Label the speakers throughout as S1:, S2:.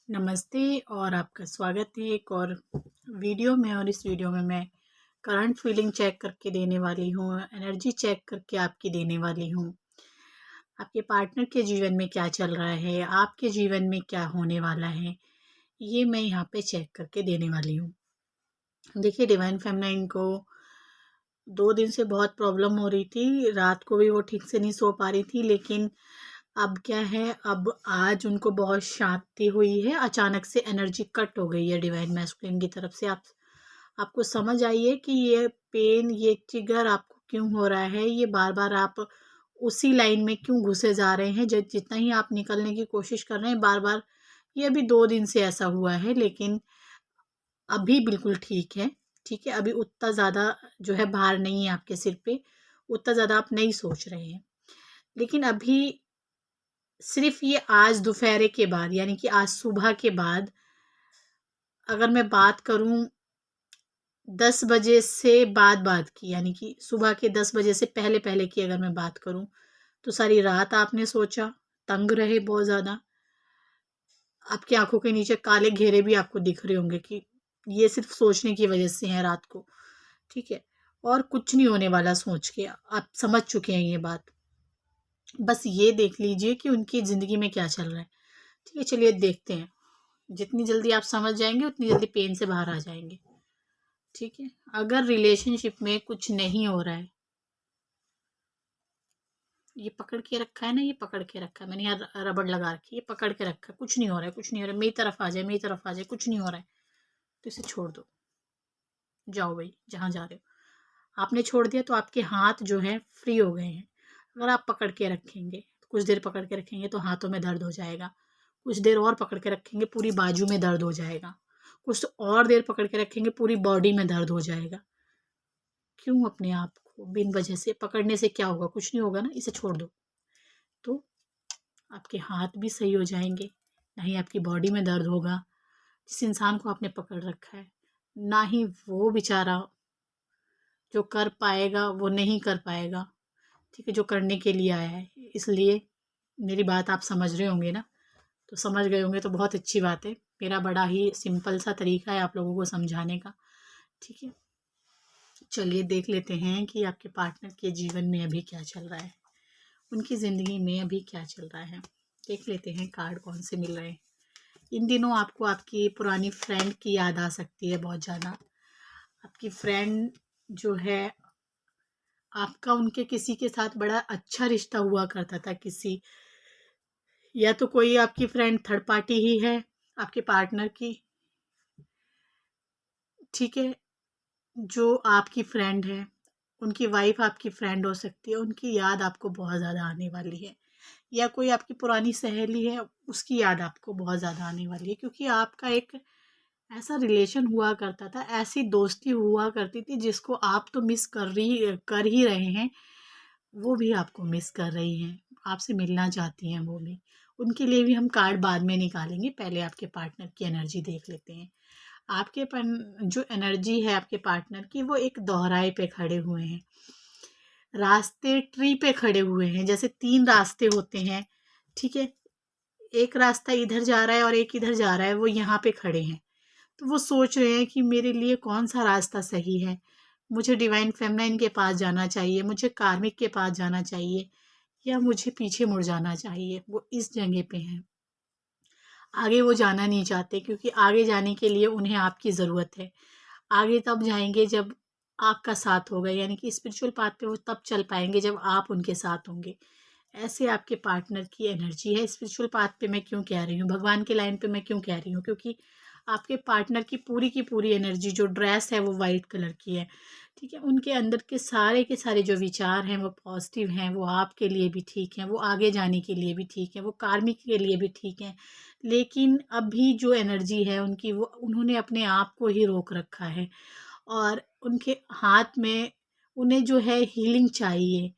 S1: नमस्ते और आपका स्वागत है एक और वीडियो में। और इस वीडियो में मैं करंट फीलिंग चेक करके देने वाली हूँ, एनर्जी चेक करके आपकी देने वाली हूँ। आपके पार्टनर के जीवन में क्या चल रहा है, आपके जीवन में क्या होने वाला है, ये मैं यहाँ पे चेक करके देने वाली हूँ। देखिए, डिवाइन फेमिनाइन को 2 दिन से बहुत प्रॉब्लम हो रही थी। रात को भी वो ठीक से नहीं सो पा रही थी, लेकिन अब क्या है, अब आज उनको बहुत शांति हुई है। अचानक से एनर्जी कट हो गई है डिवाइन मैस्कुलिन की तरफ से। आपको समझ आई है कि ये पेन, ये ट्रिगर आपको क्यों हो रहा है, ये बार बार आप उसी लाइन में क्यों घुसे जा रहे हैं। जितना ही आप निकलने की कोशिश कर रहे हैं, बार बार ये अभी 2 दिन से ऐसा हुआ है, लेकिन अभी बिल्कुल ठीक है। ठीक है, अभी उतना ज़्यादा जो है भार नहीं है आपके सिर पे, उतना ज़्यादा आप नहीं सोच रहे हैं। लेकिन अभी सिर्फ ये आज दोपहर के बाद, यानी कि आज सुबह के बाद, अगर मैं बात करूं 10 बजे से बाद की, यानी कि सुबह के 10 बजे से पहले पहले की अगर मैं बात करूं, तो सारी रात आपने सोचा, तंग रहे बहुत ज़्यादा। आपकी आंखों के नीचे काले घेरे भी आपको दिख रहे होंगे कि ये सिर्फ सोचने की वजह से है रात को। ठीक है, और कुछ नहीं होने वाला सोच के आप समझ चुके हैं ये बात। बस ये देख लीजिए कि उनकी ज़िंदगी में क्या चल रहा है। ठीक है, चलिए देखते हैं। जितनी जल्दी आप समझ जाएंगे उतनी जल्दी पेन से बाहर आ जाएंगे। ठीक है, अगर रिलेशनशिप में कुछ नहीं हो रहा है, ये पकड़ के रखा है ना, ये पकड़ के रखा है मैंने, यहाँ रबड़ लगा रखी है, ये पकड़ के रखा है, कुछ नहीं हो रहा है, कुछ नहीं हो रहा है, मेरी तरफ आ जाए, मेरी तरफ आ जाए, कुछ नहीं हो रहा है, तो इसे छोड़ दो। जाओ भाई, जहाँ जा रहे हो। आपने छोड़ दिया तो आपके हाथ जो है फ्री हो गए हैं। अगर आप पकड़ के रखेंगे, कुछ देर पकड़ के रखेंगे तो हाथों में दर्द हो जाएगा। कुछ देर और पकड़ के रखेंगे, पूरी बाजू में दर्द हो जाएगा। कुछ और देर पकड़ के रखेंगे, पूरी बॉडी में दर्द हो जाएगा। क्यों अपने आप को बिन वजह से पकड़ने से क्या होगा? कुछ नहीं होगा ना, इसे छोड़ दो। तो आपके हाथ भी सही हो जाएंगे, ना ही आपकी बॉडी में दर्द होगा। जिस इंसान को आपने पकड़ रखा है, ना ही वो बेचारा जो कर पाएगा वो नहीं कर पाएगा। ठीक है, जो करने के लिए आया है। इसलिए मेरी बात आप समझ रहे होंगे ना? तो समझ गए होंगे तो बहुत अच्छी बात है। मेरा बड़ा ही सिंपल सा तरीका है आप लोगों को समझाने का। ठीक है, चलिए देख लेते हैं कि आपके पार्टनर के जीवन में अभी क्या चल रहा है, उनकी ज़िंदगी में अभी क्या चल रहा है। देख लेते हैं कार्ड कौन से मिल रहे हैं। इन दिनों आपको आपकी पुरानी फ्रेंड की याद आ सकती है बहुत ज़्यादा। आपकी फ्रेंड जो है, आपका उनके किसी के साथ बड़ा अच्छा रिश्ता हुआ करता था। किसी, या तो कोई आपकी फ्रेंड थर्ड पार्टी ही है आपके पार्टनर की। ठीक है, जो आपकी फ्रेंड है, उनकी वाइफ आपकी फ्रेंड हो सकती है। उनकी याद आपको बहुत ज़्यादा आने वाली है। या कोई आपकी पुरानी सहेली है, उसकी याद आपको बहुत ज़्यादा आने वाली है, क्योंकि आपका एक ऐसा रिलेशन हुआ करता था, ऐसी दोस्ती हुआ करती थी जिसको आप तो मिस कर ही रहे हैं। वो भी आपको मिस कर रही हैं, आपसे मिलना चाहती हैं वो भी। उनके लिए भी हम कार्ड बाद में निकालेंगे, पहले आपके पार्टनर की एनर्जी देख लेते हैं। आपके जो एनर्जी है आपके पार्टनर की, वो एक दोहराए पे खड़े हुए हैं। रास्ते ट्री पे खड़े हुए हैं, जैसे 3 रास्ते होते हैं। ठीक है, एक रास्ता इधर जा रहा है और एक इधर जा रहा है, वो यहाँ पे खड़े हैं। तो वो सोच रहे हैं कि मेरे लिए कौन सा रास्ता सही है। मुझे डिवाइन फेमिनाइन के पास जाना चाहिए, मुझे कार्मिक के पास जाना चाहिए, या मुझे पीछे मुड़ जाना चाहिए। वो इस जगह पे हैं, आगे वो जाना नहीं चाहते, क्योंकि आगे जाने के लिए उन्हें आपकी ज़रूरत है। आगे तब जाएंगे जब आपका साथ होगा, यानी कि स्पिरिचुअल पाथ पे वो तब चल पाएंगे जब आप उनके साथ होंगे। ऐसे आपके पार्टनर की एनर्जी है। स्पिरिचुअल पाथ पे मैं क्यों कह रही हूँ, भगवान के लाइन पे मैं क्यों कह रही हूँ, क्योंकि आपके पार्टनर की पूरी एनर्जी, जो ड्रेस है वो वाइट कलर की है। ठीक है, उनके अंदर के सारे जो विचार हैं वो पॉजिटिव हैं, वो आपके लिए भी ठीक हैं, वो आगे जाने के लिए भी ठीक है, वो कार्मिक के लिए भी ठीक है। लेकिन अभी जो एनर्जी है उनकी, वो उन्होंने अपने आप को ही रोक रखा है। और उनके हाथ में, उन्हें जो है हीलिंग चाहिए।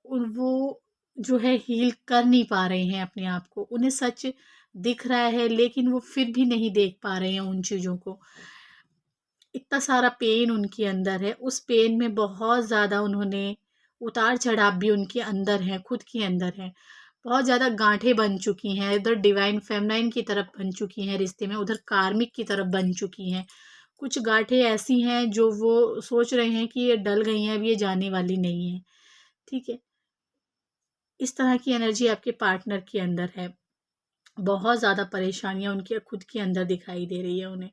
S1: वो जो है हील कर नहीं पा रहे हैं अपने आप को। उन्हें सच दिख रहा है, लेकिन वो फिर भी नहीं देख पा रहे हैं उन चीज़ों को। इतना सारा पेन उनके अंदर है, उस पेन में बहुत ज़्यादा उन्होंने उतार चढ़ाव भी उनके अंदर है, खुद के अंदर है। बहुत ज़्यादा गांठें बन चुकी हैं, इधर डिवाइन फेमिनाइन की तरफ बन चुकी हैं रिश्ते में, उधर कार्मिक की तरफ बन चुकी हैं। कुछ गांठें ऐसी हैं जो वो सोच रहे हैं कि ये डल गई हैं, अब ये जाने वाली नहीं है। ठीक है, इस तरह की एनर्जी आपके पार्टनर के अंदर है। बहुत ज़्यादा परेशानियां उनके खुद के अंदर दिखाई दे रही है उन्हें।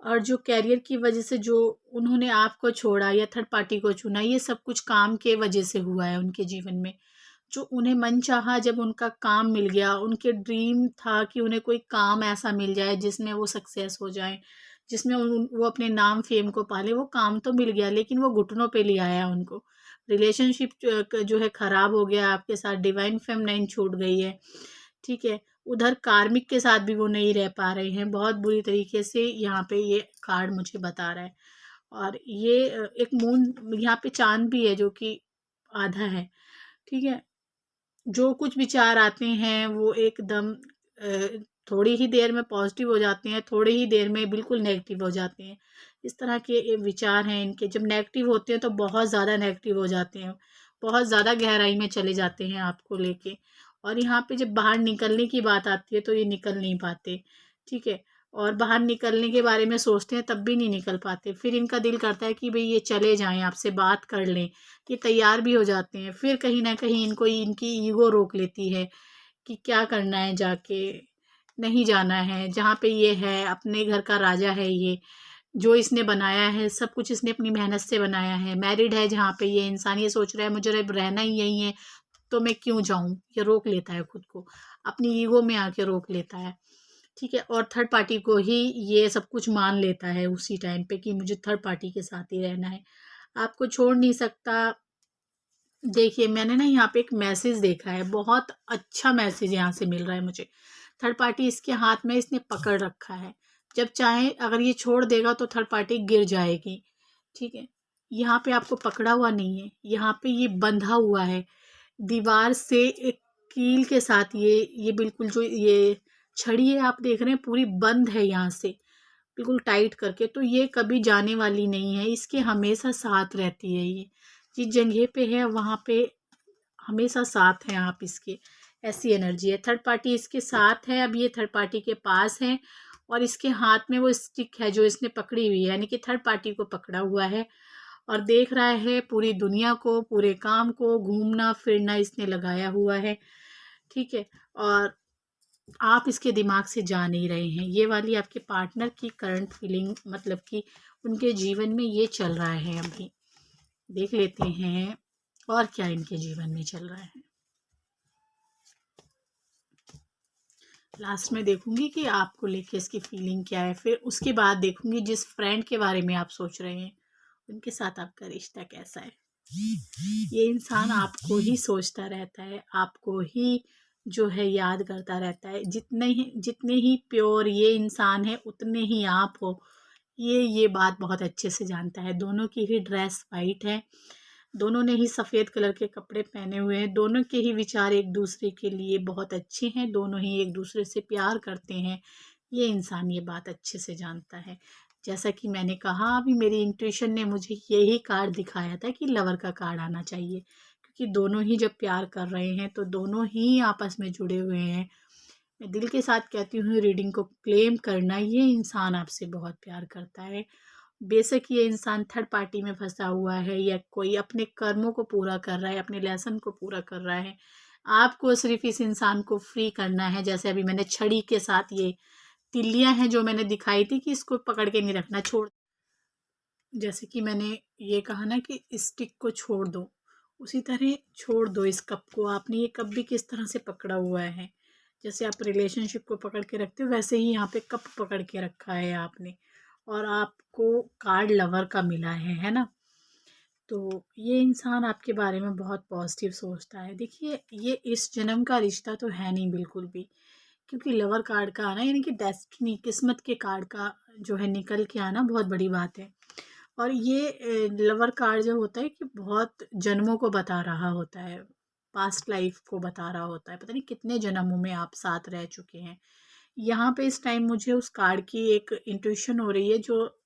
S1: और जो करियर की वजह से जो उन्होंने आपको छोड़ा या थर्ड पार्टी को चुना, ये सब कुछ काम के वजह से हुआ है उनके जीवन में। जो उन्हें मन चाहा जब उनका काम मिल गया, उनके ड्रीम था कि उन्हें कोई काम ऐसा मिल जाए जिसमें वो सक्सेस हो जाए, जिसमें वो अपने नाम फेम को पाले। वो काम तो मिल गया लेकिन वो घुटनों पे ले आया उनको। रिलेशनशिप जो है खराब हो गया आपके साथ, डिवाइन फेमिनाइन छूट गई है। ठीक है, उधर कार्मिक के साथ भी वो नहीं रह पा रहे हैं, बहुत बुरी तरीके से यहाँ पे ये कार्ड मुझे बता रहा है। और ये एक मून यहाँ पे चांद भी है जो कि आधा है। ठीक है, जो कुछ विचार आते हैं वो एकदम थोड़ी ही देर में पॉजिटिव हो जाते हैं, थोड़ी ही देर में बिल्कुल नेगेटिव हो जाते हैं। इस तरह के ये विचार हैं इनके। जब नेगेटिव होते हैं तो बहुत ज़्यादा नेगेटिव हो जाते हैं, बहुत ज़्यादा गहराई में चले जाते हैं आपको लेके। और यहाँ पे जब बाहर निकलने की बात आती है तो ये निकल नहीं पाते। ठीक है, और बाहर निकलने के बारे में सोचते हैं तब भी नहीं निकल पाते। फिर इनका दिल करता है कि भाई ये चले जाएं, आपसे बात कर लें। ये तैयार भी हो जाते हैं, फिर कहीं न कहीं इनको इनकी ईगो रोक लेती है कि क्या करना है जाके, नहीं जाना है। जहाँ पे ये है, अपने घर का राजा है ये, जो इसने बनाया है, सब कुछ इसने अपनी मेहनत से बनाया है। मैरिड है जहाँ पे ये इंसान, ये सोच रहा है मुझे अब रहना ही यहीं है, तो मैं क्यों जाऊँ? ये रोक लेता है खुद को, अपनी ईगो में आके रोक लेता है। ठीक है, और थर्ड पार्टी को ही ये सब कुछ मान लेता है उसी टाइम पे कि मुझे थर्ड पार्टी के साथ ही रहना है, आपको छोड़ नहीं सकता। देखिए, मैंने ना यहाँ पे एक मैसेज देखा है, बहुत अच्छा मैसेज यहाँ से मिल रहा है मुझे। थर्ड पार्टी इसके हाथ में इसने पकड़ रखा है। जब चाहे अगर ये छोड़ देगा तो थर्ड पार्टी गिर जाएगी। ठीक है, यहाँ पे आपको पकड़ा हुआ नहीं है, यहाँ पे ये बंधा हुआ है दीवार से एक कील के साथ। ये बिल्कुल जो ये छड़ी है आप देख रहे हैं पूरी बंद है यहाँ से, बिल्कुल टाइट करके। तो ये कभी जाने वाली नहीं है, इसके हमेशा साथ रहती है ये। जिस जगह पे है वहाँ पे हमेशा साथ हैं आप इसके, ऐसी एनर्जी है। थर्ड पार्टी इसके साथ है, अब ये थर्ड पार्टी के पास है और इसके हाथ में वो स्टिक है जो इसने पकड़ी हुई है, यानी कि थर्ड पार्टी को पकड़ा हुआ है और देख रहा है पूरी दुनिया को, पूरे काम को, घूमना फिरना इसने लगाया हुआ है। ठीक है, और आप इसके दिमाग से जा नहीं रहे हैं। ये वाली आपके पार्टनर की करंट फीलिंग, मतलब कि उनके जीवन में ये चल रहा है अभी। देख लेते हैं और क्या इनके जीवन में चल रहा है। लास्ट में देखूंगी कि आपको लेके इसकी फीलिंग क्या है, फिर उसके बाद देखूंगी जिस फ्रेंड के बारे में आप सोच रहे हैं उनके साथ आपका रिश्ता कैसा है। ये इंसान आपको ही सोचता रहता है, आपको ही जो है याद करता रहता है। जितने ही प्योर ये इंसान है उतने ही आप हो, ये बात बहुत अच्छे से जानता है। दोनों की ही ड्रेस वाइट है, दोनों ने ही सफ़ेद कलर के कपड़े पहने हुए हैं, दोनों के ही विचार एक दूसरे के लिए बहुत अच्छे हैं, दोनों ही एक दूसरे से प्यार करते हैं। ये इंसान ये बात अच्छे से जानता है। जैसा कि मैंने कहा, अभी मेरी इंट्यूशन ने मुझे यही कार्ड दिखाया था कि लवर का कार्ड आना चाहिए, क्योंकि दोनों ही जब प्यार कर रहे हैं तो दोनों ही आपस में जुड़े हुए हैं। मैं दिल के साथ कहती हूँ, रीडिंग को क्लेम करना। ये इंसान आपसे बहुत प्यार करता है। बेशक ये इंसान थर्ड पार्टी में फंसा हुआ है या कोई अपने कर्मों को पूरा कर रहा है, अपने लेसन को पूरा कर रहा है। आपको सिर्फ इस इंसान को फ्री करना है। जैसे अभी मैंने छड़ी के साथ ये तिल्लियां हैं जो मैंने दिखाई थी कि इसको पकड़ के नहीं रखना, छोड़। जैसे कि मैंने ये कहा ना कि स्टिक को छोड़ दो, उसी तरह छोड़ दो इस कप को। आपने ये कप भी किस तरह से पकड़ा हुआ है, जैसे आप रिलेशनशिप को पकड़ के रखते हो वैसे ही यहाँ पे कप पकड़ के रखा है आपने। और आपको कार्ड लवर का मिला है ना। तो ये इंसान आपके बारे में बहुत पॉजिटिव सोचता है। देखिए, ये इस जन्म का रिश्ता तो है नहीं बिल्कुल भी, क्योंकि लवर कार्ड का आना यानी कि डेस्टिनी, किस्मत के कार्ड का जो है निकल के आना बहुत बड़ी बात है। और ये लवर कार्ड जो होता है कि बहुत जन्मों को बता रहा होता है, पास्ट लाइफ को बता रहा होता है, पता नहीं कितने जन्मों में आप साथ रह चुके हैं। यहाँ पे इस टाइम मुझे उस कार्ड की एक इंट्यूशन हो रही है, जो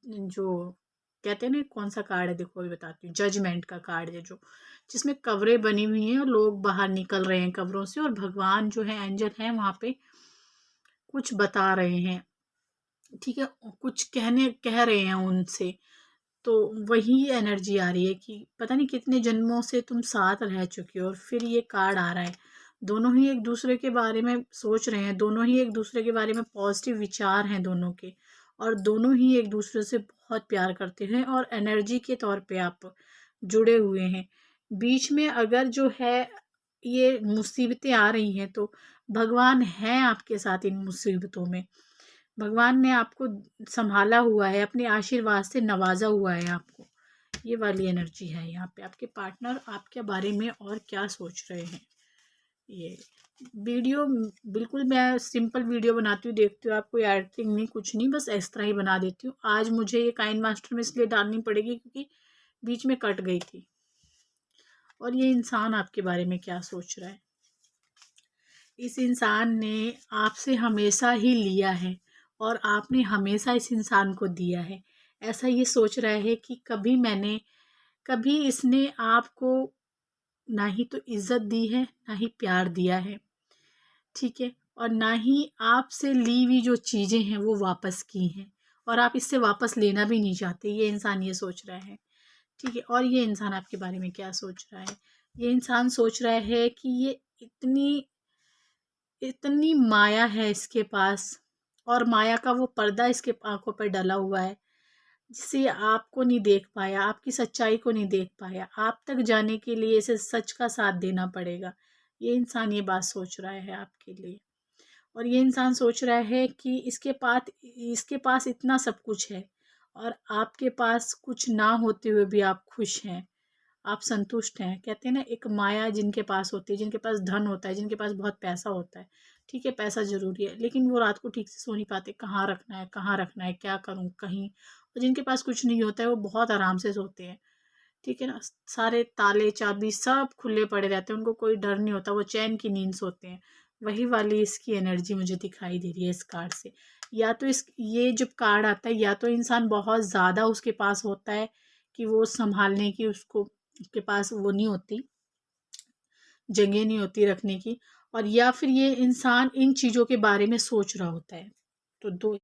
S1: जो कहते हैं ना, कौन सा कार्ड है देखो अभी बताती हूँ, जजमेंट का कार्ड है जो। जिसमें कब्रें बनी हुई हैं और लोग बाहर निकल रहे हैं कब्रों से, और भगवान जो है, एंजल हैं वहाँ पे, कुछ बता रहे हैं, ठीक है, कुछ कह रहे हैं उनसे। तो वही एनर्जी आ रही है कि पता नहीं कितने जन्मों से तुम साथ रह चुके हो, और फिर ये कार्ड आ रहा है। दोनों ही एक दूसरे के बारे में सोच रहे हैं, दोनों ही एक दूसरे के बारे में पॉजिटिव विचार हैं दोनों के, और दोनों ही एक दूसरे से बहुत प्यार करते हैं, और एनर्जी के तौर पे आप जुड़े हुए हैं। बीच में अगर जो है ये मुसीबतें आ रही हैं, तो भगवान हैं आपके साथ इन मुसीबतों में। भगवान ने आपको संभाला हुआ है, अपने आशीर्वाद से नवाजा हुआ है आपको। ये वाली एनर्जी है यहाँ पे। आपके पार्टनर आपके बारे में और क्या सोच रहे हैं। ये वीडियो बिल्कुल मैं सिंपल वीडियो बनाती हूँ, देखती हूँ, आप कोई एडिटिंग नहीं, कुछ नहीं, बस इस तरह ही बना देती हूँ। आज मुझे ये काइंड मास्टर में इसलिए डालनी पड़ेगी क्योंकि बीच में कट गई थी। और ये इंसान आपके बारे में क्या सोच रहा है। इस इंसान ने आपसे हमेशा ही लिया है, और आपने हमेशा इस इंसान को दिया है। ऐसा ये सोच रहा है कि कभी इसने आपको ना ही तो इज्जत दी है, ना ही प्यार दिया है, ठीक है, और ना ही आपसे ली हुई जो चीज़ें हैं वो वापस की हैं, और आप इससे वापस लेना भी नहीं चाहते। ये इंसान ये सोच रहा है, ठीक है। और ये इंसान आपके बारे में क्या सोच रहा है। ये इंसान सोच रहा है कि ये इतनी इतनी माया है इसके पास, और माया का वो पर्दा इसके आंखों पर डला हुआ है, जिसे आपको नहीं देख पाया, आपकी सच्चाई को नहीं देख पाया। आप तक जाने के लिए इसे सच का साथ देना पड़ेगा। ये इंसान ये बात सोच रहा है आपके लिए। और ये इंसान सोच रहा है कि इसके पास इतना सब कुछ है, और आपके पास कुछ ना होते हुए भी आप खुश हैं, आप संतुष्ट हैं। कहते हैं ना, एक माया जिनके पास होती है, जिनके पास धन होता है, जिनके पास बहुत पैसा होता है, ठीक है, पैसा ज़रूरी है, लेकिन वो रात को ठीक से सो नहीं पाते, कहाँ रखना है, कहाँ रखना है, क्या करूँ कहीं। और जिनके पास कुछ नहीं होता है वो बहुत आराम से सोते हैं, ठीक है ना, सारे ताले चाबी सब खुले पड़े रहते हैं, उनको कोई डर नहीं होता, वो चैन की नींद सोते हैं। वही वाली इसकी एनर्जी मुझे दिखाई दे रही है इस कार्ड से। या तो इस ये जब कार्ड आता है, या तो इंसान बहुत ज़्यादा उसके पास होता है कि वो संभालने की उसके पास वो नहीं होती, जगह नहीं होती रखने की, और या फिर ये इंसान इन चीज़ों के बारे में सोच रहा होता है। तो दो